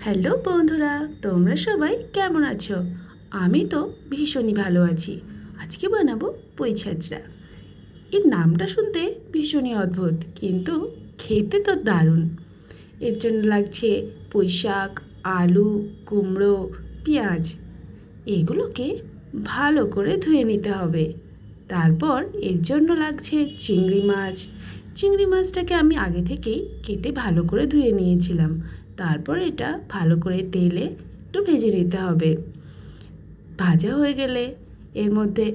Hello বন্ধুরা, তোমরা সবাই কেমন আছো? আমি তো ভীষণই ভালো আছি। আজকে বানাবো পুঁই ছাঁচড়া। এর নামটা শুনতে ভীষণই অদ্ভুত, কিন্তু খেতে তো দারুণ। এর জন্য লাগছে পুঁই শাক, আলু, কুমড়ো, পেঁয়াজ। এগুলোকে ভালো করে ধুয়ে নিতে হবে। তারপর এর জন্য লাগছে চিংড়ি মাছ। চিংড়ি মাছটাকে আমি আগে থেকেই কেটে ভালো করে ধুয়ে নিয়েছিলাম। তারপর এটা ভালো করে তেলে একটু ভেজে নিতে হবে। ভাজা হয়ে গেলে এর মধ্যে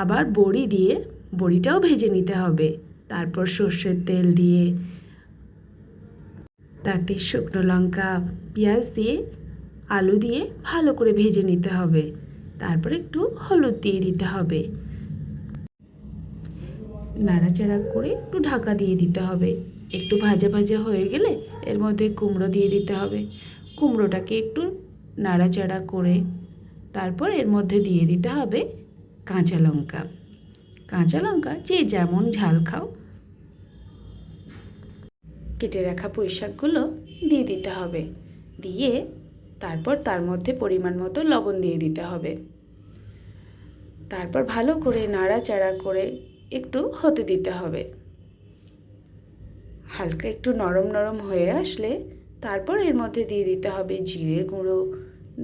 আবার বড়ি দিয়ে বড়িটাও ভেজে নিতে হবে। তারপর সর্ষের তেল দিয়ে তাতে শুকনো লঙ্কা, পেঁয়াজ দিয়ে, আলু দিয়ে ভালো করে ভেজে নিতে হবে। তারপর একটু হলুদ দিয়ে দিতে হবে। নাড়াচাড়া করে একটু ঢাকা দিয়ে দিতে হবে। একটু ভাজা ভাজা হয়ে গেলে এর মধ্যে কুমড়ো দিয়ে দিতে হবে। কুমড়োটাকে একটু নাড়াচাড়া করে তারপর এর মধ্যে দিয়ে দিতে হবে কাঁচা লঙ্কা। কাঁচা লঙ্কা যে যেমন ঝাল খাও, কেটে রাখা পুঁই শাকগুলো দিয়ে দিতে হবে। দিয়ে তারপর তার মধ্যে পরিমাণ মতো লবণ দিয়ে দিতে হবে। তারপর ভালো করে নাড়াচাড়া করে একটু হতে দিতে হবে। হালকা একটু নরম নরম হয়ে আসলে তারপর এর মধ্যে দিয়ে দিতে হবে জিরের গুঁড়ো,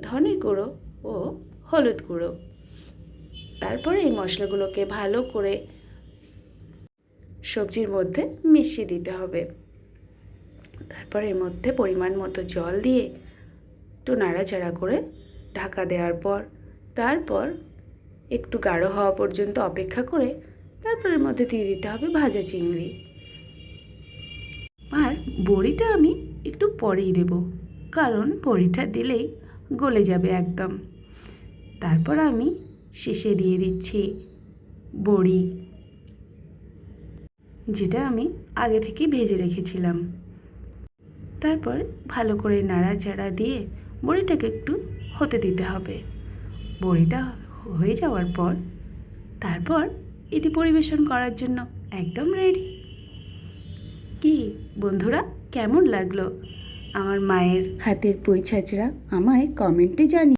ধনের গুঁড়ো ও হলুদ গুঁড়ো। তারপরে এই মশলাগুলোকে ভালো করে সবজির মধ্যে মিশিয়ে দিতে হবে। তারপর এর মধ্যে পরিমাণ মতো জল দিয়ে একটু নাড়াচাড়া করে ঢাকা দেওয়ার পর তারপর একটু গাঢ় হওয়া পর্যন্ত অপেক্ষা করে তারপর এর মধ্যে দিয়ে দিতে হবে ভাজা চিংড়ি। আর বড়িটা আমি একটু পরেই দেব, কারণ বড়িটা দিলেই গলে যাবে একদম। তারপর আমি শেষে দিয়ে দিচ্ছি বড়ি, যেটা আমি আগে থেকেই ভেজে রেখেছিলাম। তারপর ভালো করে নাড়াচাড়া দিয়ে বড়িটাকে একটু হতে দিতে হবে। বড়িটা হয়ে যাওয়ার পর তারপর এটি পরিবেশন করার জন্য একদম রেডি। কি বন্ধুরা, কেমন লাগলো আমার মায়ের হাতের পুঁই ছাঁচড়া? আমায় কমেন্টে জানিও।